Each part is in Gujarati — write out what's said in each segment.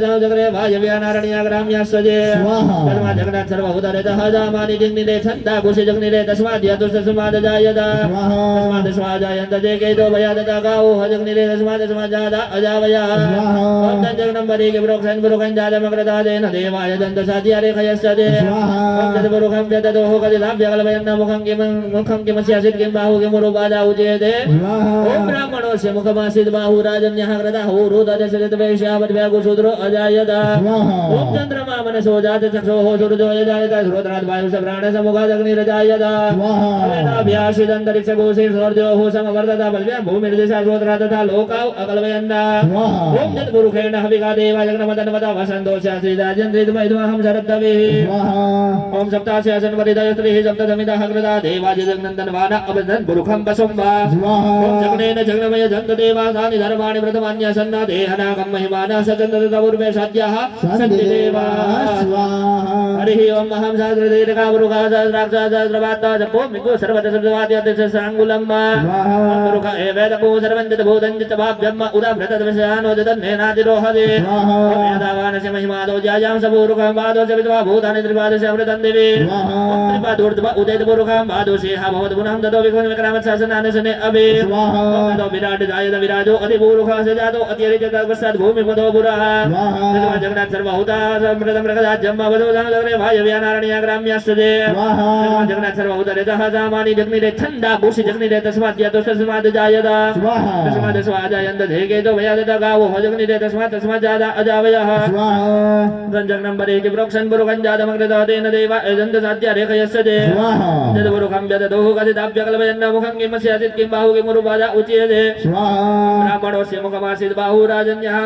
जगरे भाजव्या नारण्या ग्राम्यास्वजे तस्मा जगन्नाथ सर्वभूतानि दहजामानि जिग्निरे छन्दा कुशि जग्निरे तस्मात् यतुस्तस्मात् जायता तस्मात् स्वाजायन्त जे केतो भयादता गावो हजग्निरे तस्मात् जादा अजावयः ओम जगन्नम्बरी के ब्रोक्षन् ब्रोखन् जातमग्रदादेन देवाय दन्त साध्यारे खयस्यते ओम जगद्बुरुखं व्यततोः कदिलाभ्यकल्पयन्न मुखं किमस्यासित् किं बाहु किमुरुपादा उच्यते ओम ब्राह्मणोऽस्य मुखमासीत् बाहु राजन्यः कृतः ऊरुदशरथ वैश्यावद्व्याकुशूद्रो अजायता ओम चंद्रमा मनसो जात चक्षुः सूर्यो अजायता श्रोत्रात् वायुः प्राणसमुखादग्निरजायता वेदाभ्यासिदन्तरिक्षकोशे सूर्योः समवर्तता बलव्या भूमिर्दिशा श्रोत्रात् तथा लोकाः अकल्पयन्ता ओम तत्पुरुषेण हविका देवा जगन्मतन्वता वसन्तोषाश्रीराजन्द्रितमहिमहं शरद्दवेः ओम सप्तास्यासन वरिदयस्त्रीः सप्तसमितः कृता देवाजिजग्नन्दनवाना अवदन् पुरुखं वसुम्बा ओम जग्नेन जग्नमय जन्तदेवासानि धर्माणि व्रतमान्यसन्ना देहनागं महिमानः सचन्दतपूर्वे सद्यः सन्तिदेवाः हरिः ओम अहं सहस्रदीर्घावरुखः सहस्राक्षसहस्रवात्तः जपो मिगो सर्वतसर्वाद्यतिशसाङ्गुलम् पुरुख एवेदको सर्वं जतभूतं जतभाव्यम् उदाभृतदवशानो जतन्नेनातिरोहते वेदावानस्य महिमादो ज्यायां सपूरुखं वादोस्य विद्वा भूतानि त्रिपादस्य अमृतं देवे त्रिपादोर्ध्व उदयपुरुखं वादोषेह भवत् पुनः ततो विक्रमशासनानशने अभे ततो विराट जायत विराजो अधिपूरुखः स जातो अतिरिचतपश्चात् भूमिपदो पुरः जगन्नाथ सर्वभूता समृतं प्रगदाज्यं वदो जगरे भाजव्या नारण्या ग्राम्यास्ते जगन्नाथ सर्वभूतरितः सामानि जग्निरे छन्दा कुशि जग्निरे तस्मात् यतुस्तस्मात् जायता तस्मात् स्वाजायन्त धेकेतो भयादता गावो जग्निरे तस्मात् जादा अजावयः जगन्नम्बरे कि प्रोक्षन् पुरुखं जातमग्रदादेन देवा एजन्त साध्या रेखयस्यते यद्पुरुखं व्यततोः कथिताभ्यकल्पयन्न मुखं किमस्यासित् किं बाहु किमुरुपादा उच्यते ब्राह्मणोऽस्य मुखमासीत् बाहु राजन्यः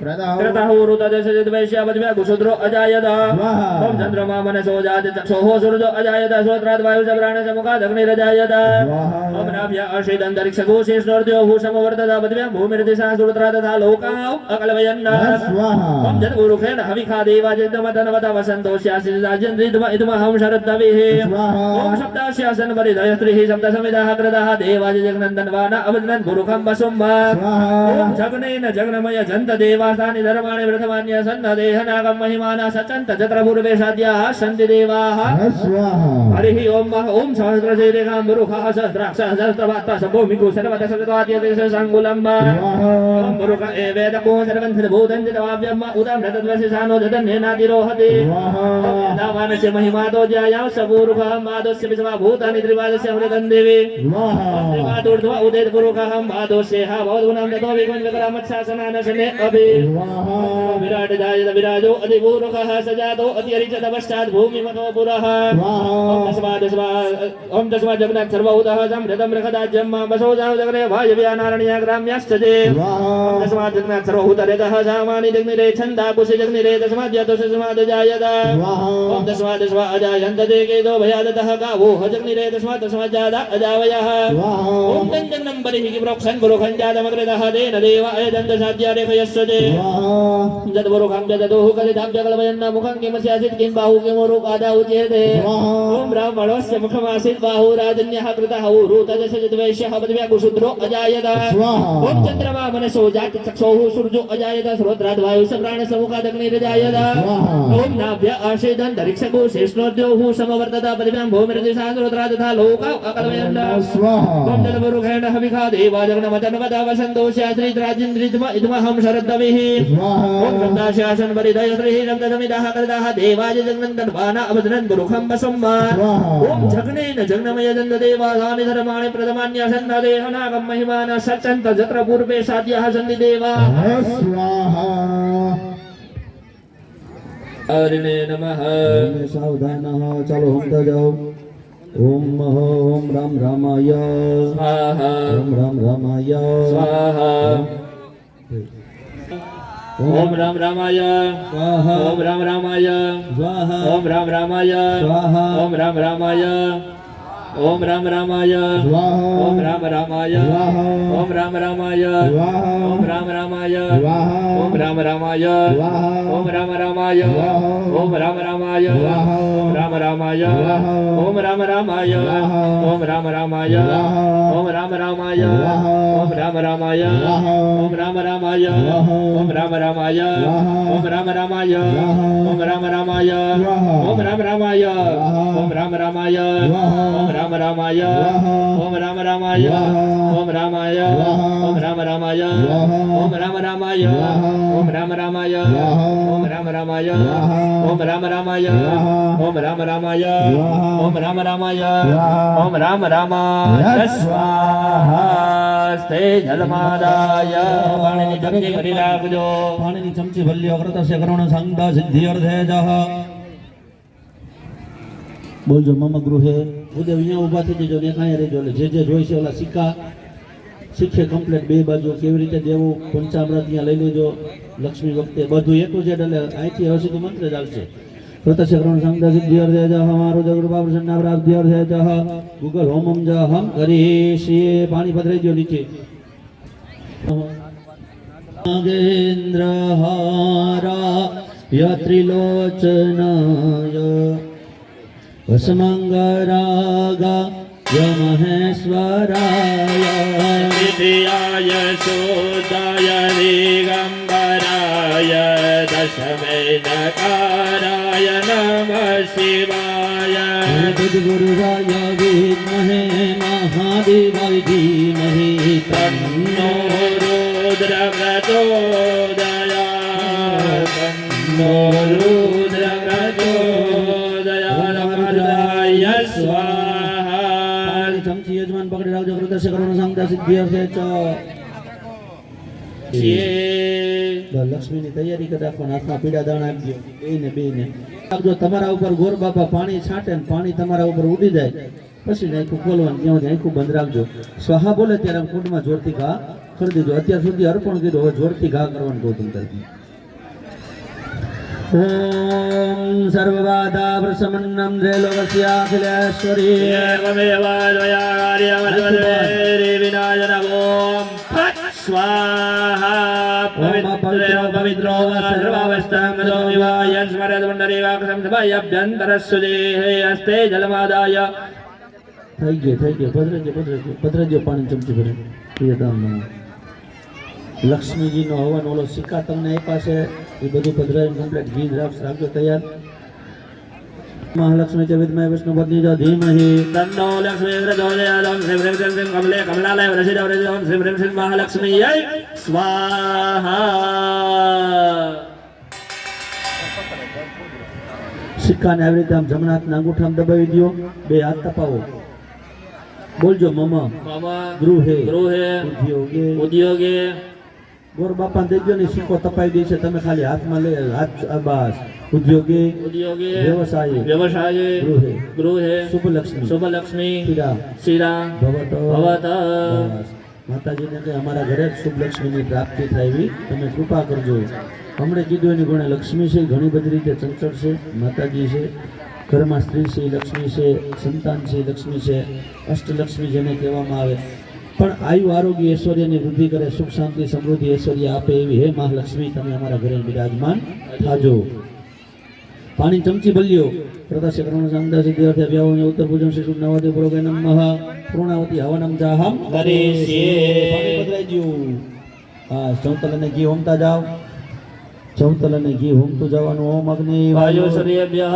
कृतः ऊरुतदशरथवैश्यावद्व्याकुशूद्रो अजायता ओम चन्द्रमा मनसो जात चक्षुः सूर्यो अजायता श्रोत्रात् वायुः प्राणसमुखादग्निरजायता ओम नाभ्या आश्रितन्तरिक्षकोशे स्वर्त्यो भूषमवर्तता पृथिव्यां भूमिर्दिशा श्रोत्रात् तथा लोकाः अकल्पयन् ओम जगद्गुरुखेण हविखा देवाजितमतन्वता वसन्तोषाश्रीराजन्द्रितमहिमहं शरद्दवेः ओम सप्तास्यासन वरिदयस्त्रीः सप्तसमितः कृतः देवाजिजग्नन्दनवाना अवदन् पुरुखं वसुम्ब ओम जग्नेन जग्नमय जन्त देवा तानि धर्माणि व्रतमान्य सन्नदेहनागं महिमानः सचन्त जत्रपूर्वे साध्याः सन्ति देवाः हरिः ओम ओम सहस्रशीर्षां पुरुषः सहस्राक्षसहस्रवात्तः सम्भूमिको सर्वतसर्वाद्यतिशसाङ्गुलम् ओम पुरुष एवेदको सर्वं भूतं जतवाव्यम् उदाम्रतद्वशिशानो जतन्नेनातिरोहते दावानस्य महिमातो ज्यायां सपूरुषः मादोस्य विश्वा भूतानि त्रिपादस्य अमृतं देवे त्रिपादोर्ध्व उदयपुरुषः मादोस्येह भवद्गुणं ततो विकुञ्जकरामच्छासनानशने अभि विराट जायत विराजो अधिपूरुखः सजातो अतिरिचतपश्चात् भूमिमतो पुरः ओम तस्मात् जगन्नाथ सर्वभूतः समृतं प्रगदाज्यं वसो जानो जगरे भाजव्या नारण्या ग्राम्यास्ते तस्मात् जगन्नाथ सर्वभूतरितः सामानि जग्निरे छन्दा कुशि जग्निरे तस्मात् यतुस्तस्मात् जायता ओम तस्मात् अजायन्त केतो भयादतः गावो जग्निरे तस्मात् जादा अजावयः ओम जगन्नम्बरी कि प्रोक्षन् पुरुखं जातमग्रतः तेन देवाय दन्त साध्या रेखयस्यते जद्पुरुखं व्यततोः कथिताभ्यकल्पयन्न मुखं किमस्यासित् किं बाहु किमुरुपादा उच्यते ओम ब्राह्मणस्य मुखमासीत् बाहु राजन्यः कृतः ऊरुतदशरथवैश्यः वद्व्याकुशूद्रो अजायता ओम चन्द्रमा मनसो जात चक्षुः सूर्यो अजायता श्रोत्रात् वायुः प्राणसमुखादग्निरजायता ओम नाभ्या आश्रितन्तरिक्षकोशे स्वर्त्योः समवर्तता पृथिव्यां भूमिर्दिशा श्रोत्रात् तथा लोकाः अकल्पयन् ओम तत्पुरुषेण हविखा देवा जगन्मतन्वता वसन्तोषाश्रीराजन्द्रितमहिमहं शरद्दवेः ओम सप्तास्यासन वरिदयस्त्रीः सप्तसमितः कृतः देवाजिजग्नन्दनवाना अवदन् पुरुखं वसुम्ब ओम जग्नेन जग्नमय जन्तदेवासानि धर्माणि प्रथमान्यसन्नदेहनागं महिमानः सचन्त जत्र पूर्वे साध्याः सन्ति देवाः हरिणे नमः सावधानः चलो हम तो जाओ ओम राम रामाय स्वाहा ओम राम रामाय स्वाहा ओम राम रामाय स्वाहा ओम राम रामाय स्वाहा ओम राम रामाय स्वाहा ओम राम रामाय ઓમ રામ રામાય સ્વાહા ઓમ રામ રામાય સ્વાહા ઓમ રામ રામાય સ્વાહા ઓમ રામ રામાય સ્વાહા ઓમ રામ રામાય સ્વાહા ઓમ રામ રામાય ઓમ રામ રામાય ઓમ રામ રામાય ઓમ રામ રામાય ઓમ રામ રામાય ઓમ રામ રામાય ઓમ રામ રામાય ઓમ રામ રામાય ઓમ રામ રામાય ઓમ રામ રામાય ઓમ રામ રામાય ઓમ રામ રામાય ઓમ રામ રામાય ઓમ રામ રામાય ઓમ રામ રામાય ઓમ રામાય ઓમ રામ રામાય ઓમ રામ રામાય ઓમ રામ રામાય ઓમ રામ રામાય ઓમ રામ રામાય ઓમ રામ રામાય ઓમ રામ રામાય ઓમ રામ રામાય સ્વાહા સ્તે જલમાદાય પાણીની ચમચી ભરી રાખજો પાણીની ચમચી ભલ્યો કૃતસ્ય કરુણ સંગા સિદ્ધિ અર્ધે જહ બોલજો મમ ગૃહે ઉદય અહીંયા ઊભા થઈ જજો ને કાંઈ રહેજો એટલે જે જોઈ છે ઓલા સિક્કા શીખે કમ્પ્લેટ બે બાજુ કેવી રીતે દેવું પંચામૃત ત્યાં લઈ લેજો લક્ષ્મી વખતે બધું એટલું છે એટલે અહીંથી હવે સુધી મંત્ર ચાલશે પ્રત્યક્ષ કરુણ સંગા સિદ્ધિ અર્ધે જહ મારો જગૃપા પ્રસન્ના પ્રાપ્તિ અર્ધે જહ ગૂગલ હોમમ જ હમ કરીશીએ પાણી પધરાઈ ગયો નીચે નાગેન્દ્રહારાય ત્રિલોચનાય વસમંગરાગાય મહેશ્વરાય વિદ્યાય શોધાય દિગંબરાય દશમે નકારાય નમઃ શિવાય ગુરુરાય વિદ્મહે મહાદેવાય ધીમહિ તન્નો રુદ્ર પ્રચોદયાત્ તન્નો રુદ્ર પ્રચોદયાત્ સ્વાહા ચમચી યજમાન પકડી રાખજો કૃતસ્ય કરુણ સંગા સિદ્ધિ અર્થે ચ લક્ષ્મીની તૈયારી કરી રાખવાના હાથમાં પીડા દાણા આપજો બેને રાખજો તમારા ઉપર ગોર બાપા પાણી છાંટે ને પાણી તમારા ઉપર ઉડી જાય પછી આંખું ખોલવાનું ત્યાં આંખું બંધ રાખજો સ્વાહા બોલે ત્યારે કુંડમાં જોરથી ઘા કરી દેજો અત્યાર સુધી અર્પણ કીધું હવે જોરથી ઘા કરવાનું ગૌતમ તરફી ઓમ સર્વબાધા પ્રશમન્નમ ત્રૈલોક્યાખિલેશ્વરી એવમેવાદ્વયાકાર્યમદ્વદેરી વિનાશનગોમ ફટ સ્વાહા પવિત્રો સર્વાવસ્થાંગતો વિવાયન સ્મરદ પુંડરીકાક્ષમ સભાયભ્યંતરસ્સુદેહે હસ્તે જલમાદાય થઈ ગયો ભદ્રજો પાણી ચમચી ભરે પ્રિયતમ લક્ષ્મીજીનો હવન ઓલો સિક્કા તમને આપ્યા છે એ બધું પધરાવીને કમ્પ્લીટ ઘી રાખજો તૈયાર મહાલક્ષ્મી ચ વિદ્મહે વિષ્ણુપત્ની ચ ધીમહિ તન્નો લક્ષ્મી પ્રચોદયાત્ ઓમ શ્રીં હ્રીં ક્લીં શ્રીં કમલે કમલાલય વરસિદા વરસિદા ઓમ શ્રીં હ્રીં શ્રીં મહાલક્ષ્મીયૈ સ્વાહા સિક્કાને આવી રીતે આમ જમણા હાથના અંગૂઠામાં દબાવી દો બે હાથ તપાવો બોલજો મમ મમ ગૃહે ગૃહે ઉદ્યોગે ઉદ્યોગે ગોર બાપા દેજો ને સિક્કો તપાઈ દે છે તમે ખાલી હાથમાં લે હાથ બસ ઉદ્યોગે ઉદ્યોગે વ્યવસાયે વ્યવસાયે ગૃહે ગૃહે શુભલક્ષ્મી શુભલક્ષ્મી શિરા શિરા ભવત ભવત બસ. માતાજીને કે અમારા ઘરે જ શુભ લક્ષ્મીની પ્રાપ્તિ થાય એવી તમે કૃપા કરજો હમણે કીધું એની ગુણે લક્ષ્મી છે ઘણી બધી રીતે ચંચળ છે માતાજી છે ઘરમાં સ્ત્રી છે લક્ષ્મી છે સંતાન છે લક્ષ્મી છે અષ્ટલક્ષ્મી જેને કહેવામાં આવે પણ આયુ આરોગ્ય ઐશ્વર્યની વૃદ્ધિ કરે સુખ શાંતિ સમૃદ્ધિ ઐશ્વર્ય આપે એવી હે મહાલક્ષ્મી તમે અમારા ઘરે બિરાજમાન થાજો પાણી ચમચી ભલ્યો પ્રદાસ્ય કરુણ સંગા સિદ્ધિ અર્થે વ્યાવને ઉત્તર પૂજન શ્રી નવદે પુરોગે નમઃ પૂર્ણાવતી હવનમ જાહમ કરીષ્યે. પાણી પધરાઈ ગયું હા ચૌતલ અને ઘી હોમતા જાઓ ચૌતલ અને ઘી હોમતું જવાનું ઓમ અગ્નિ વાયુ સૂર્યભ્યઃ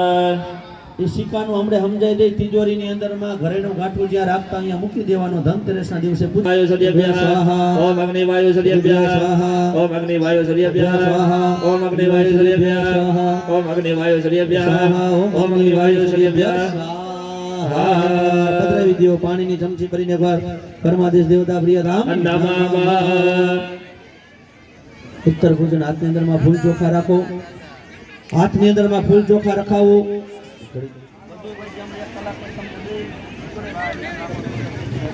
એ સિક્કાનું હમણે સમજાઈ દે તિજોરીની અંદરમાં ઘરેનું ગાંઠું જ્યાં રાખતા અહીંયા મૂકી દેવાનું ધનતેરસના દિવસે પૂજા વાયુ સૂર્યભ્યઃ સ્વાહા. ઓમ અગ્નિ વાયુ સૂર્યભ્યઃ સ્વાહા. ઓમ અગ્નિ વાયુ સૂર્યભ્યઃ સ્વાહા. ઓમ અગ્નિ વાયુ સૂર્યભ્યઃ સ્વાહા. ઓમ અગ્નિ વાયુ સૂર્યભ્યઃ સ્વાહા. ઓમ અગ્નિ વાયુ સૂર્યભ્યઃ પધરાવી દ્યો પાણીની ચમચી ભરીને ઘર કર્માદેશ દેવતા પ્રિયધામ નમઃ ઉત્તર પૂજન હાથની અંદરમાં ફૂલ ચોખા રાખો હાથની અંદરમાં ફૂલ ચોખા રખાવો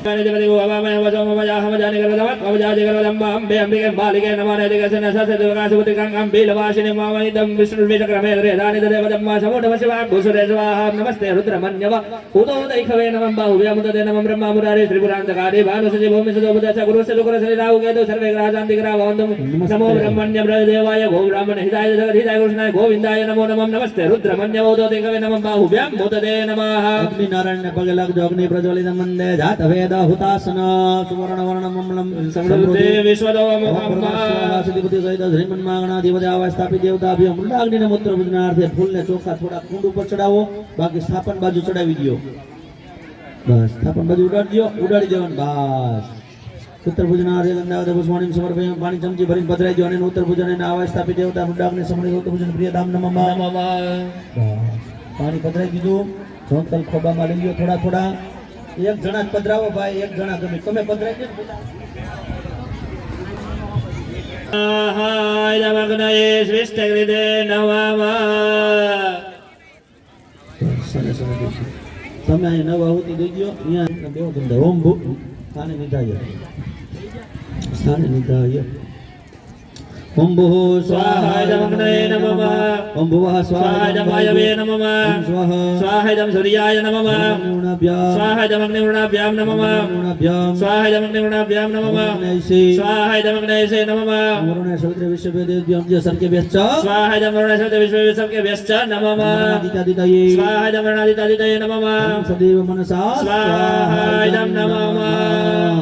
જાને દેવતે ગોવામય વજોમય હમજાને ગરવદમત અવજાજે ગરવદમ્મા અંબે અંબિકે બાલિકે નમાને દિગસન સસે દેવકાસુતિ ગંગમ બિલવાસિને માવનિદમ વિષ્ણુ વિક્રમે રેદાને દેવદમ્મા સમોઢ શિવા ભૂસુરે સ્વાહા નમસ્તે રુદ્રમન્યવ ઉદો દૈખવે નમઃ બાહુવ્ય મુદતે નમઃ બ્રહ્મા મુરારે ત્રિપુરાંતકારે ભાનુસજે ભૂમિ સુદો મુદચ ગુરુ સદુકર શ્રી રાહુ કેતુ સર્વે ગ્રહાંતિ ગ્રહવંતમ નમો બ્રહ્મણ્ય દેવાય ગો બ્રાહ્મણ હિતાય જગત હિતાય કૃષ્ણાય ગોવિંદાય નમો નમઃ નમસ્તે રુદ્રમન્યવ ઉદો દૈખવે નમઃ બાહુવ્ય મુદતે નમઃ અગ્નિ નારાયણ ને પગે લાગજો અગ્નિ પ્રજ્વલિત મંદે જાત વેદ હુતાસન સુવર્ણ વર્ણ મમલમ સમૃદ્ધિ વિશ્વદો મહામ્મા સિદ્ધિપતિ સહિત શ્રીમન માંગણાધિપતિ આવા સ્થાપિત દેવતા અભિયમ મુંડાગ્નિ ને મૂત્ર પૂજનાર્થે ફૂલને ચોખા થોડા કુંડ ઉપર ચડાવો બાકી સ્થાપન બાજુ ચડાવી દો બસ સ્થાપન બાજુ ઉડાડી દેવાનું બસ ઉત્તર પૂજનાર્થે ગંગાવતે પુષ્પાણી સમર્પય પાણી ચમચી ભરીને પધરાઈ દો અને ઉત્તર પૂજન એને આવા સ્થાપિત દેવતા મુંડાગ્નિ સમણી ઉત્તર પૂજન પ્રિય ધામ નમઃ પાણી પધરાઈ દીધું જોંતલ ખોબામાં લઈ લો થોડા થોડા એક જણા જ પધરાવો ભાઈ એક જણા તમે પધરાઈ દો હાય નમગ્નયે સ્વિષ્ટકૃતે નમઃ તમે અહીં નવ આહુતિ દઈ દો અહીંયા બેવો તમને ઓમ ભૂ સ્થાને નિધાય સ્થાને નિધાય ઓમ ભૂ સ્વાહાય નમગ્નયે નમઃ ઓમ ભુવઃ સ્વાહાય નમાયવે નમઃ ઓમ સ્વાહ સ્વાહાય સૂર્યાય નમઃ ઋણાભ્યામ સ્વાહાય અગ્નિવૃણાભ્યામ નમઃ ઋણાભ્યામ સ્વાહાય અગ્નિવૃણાભ્યામ નમઃ સ્વાહાય અગ્નયસે નમઃ વરુણે સૌદ્ર વિશ્વવેદેભ્યમ જે સરકે વ્યસ્ચ સ્વાહાય વરુણે સૌદ્ર વિશ્વવ્યસ્ચ નમઃ દિતાદિતાયે સ્વાહાય વરુણાદિતાદિતાય નમઃ સદૈવ મનસા સ્વાહાય નમઃ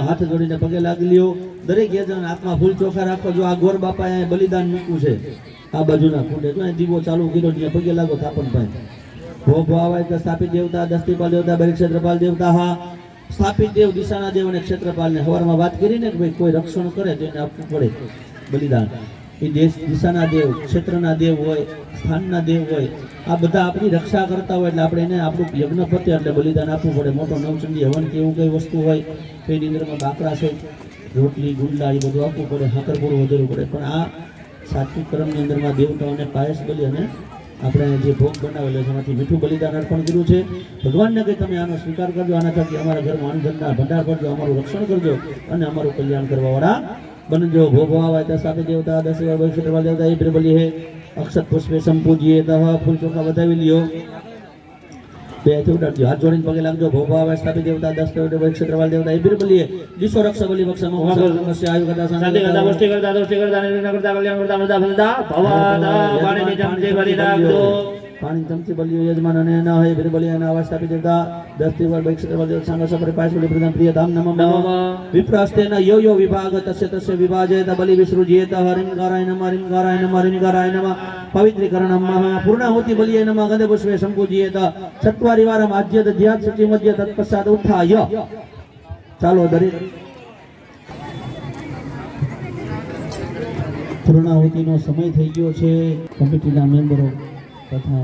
હાથ જોડીને પગે લાગી લ્યો દરેક યજન હાથમાં ફૂલ ચોખા રાખો જો આ ગોર બાપાએ અહીં બલિદાન મૂક્યું છે આ બાજુના કુંડે જો અહીં દીવો ચાલુ કર્યો ત્યાં પગે લાગો થાપણ ભાઈ ભો આવાય તો સ્થાપિત દેવતા દસ્તીપાલ દેવતા બલિ ક્ષેત્રપાલ દેવતા હા સ્થાપિત દેવ દિશાના દેવ અને ક્ષેત્રપાલને સવારમાં વાત કરીને કે ભાઈ કોઈ રક્ષણ કરે તો એને આપવું પડે બલિદાન એ દેશ દિશાના દેવ ક્ષેત્રના દેવ હોય સ્થાનના દેવ હોય આ બધા આપણી રક્ષા કરતા હોય એટલે આપણે એને આપણું યજ્ઞ પતે એટલે બલિદાન આપવું પડે મોટો નવચંડી હવન કે એવું કઈ વસ્તુ હોય તો એની અંદરમાં બાકરા છે રોટલી ગુંડલા એ બધું આપવું પડે હાકરપોળું વધેરું પડે પણ આ સાત્વિક કર્મની અંદરમાં દેવતાઓને પાયસ બલિ અને આપણે જે ભોગ બનાવેલો છે એમાંથી મીઠું બલિદાન અર્પણ કર્યું છે ભગવાનને કે તમે આનો સ્વીકાર કરજો આના થકી અમારા ઘરમાં અન્નધનના ભંડાર કરજો અમારું રક્ષણ કરજો અને અમારું કલ્યાણ કરવાવાળા બનજો ભોગો આવાય ત્યાં સાથે દેવતા 10 વાર વૈક્ષેત્રપાલ દેવતા એ બલી હે અક્ષત પુષ્પે સંપૂજીએ તહ ફૂલ ચોખા વધાવી લ્યો બે હાથ ઉડાડજો હાથ જોડીને પગે લાગજો ભોગો આવાય સ્થાપિત દેવતા 10 વૈક્ષેત્રપાલ દેવતા એ બલીએ દિશો રક્ષ બલિ બક્ષમાં સમસ્યા આયુ કરતા શાંતિ કરતા પુષ્ટિ કરતા દોષ્ટિ કરતા નિર્ણય કરતા કલ્યાણ કરતા મૃદા ફલતા ભવાદા પાણીની ચમચી ભરી રાખજો પાણી ચમચી બલિયો યજમાન અને ન હોય બિર બલિ અને આવા સ્થાપિત દેવતા 10 વાર વૈક્ષેત્રપાલ દેવતા સંગ સપરે પાસ બલિ પ્રદાન પ્રિય ધામ નમઃ વિપ્રાસ્તેન યો યો વિભાગ તસ્ય તસ્ય વિભાજેત બલિ વિસૃજેત હરિંગારાય નમઃ હરિંગારાય નમઃ હરિંગારાય નમઃ પવિત્રીકરણમ પૂર્ણાહુતિ બલિયે નમઃ ગંધે પુષ્પે સંપૂજ્યેત ચત્વારી વારમ આદ્યત ધ્યાત સૂચિ મધ્ય તત્પશ્ચાત ઉત્થાય ચાલો દરેક પૂર્ણાહુતિનો સમય થઈ ગયો છે કમિટીના મેમ્બરો તથા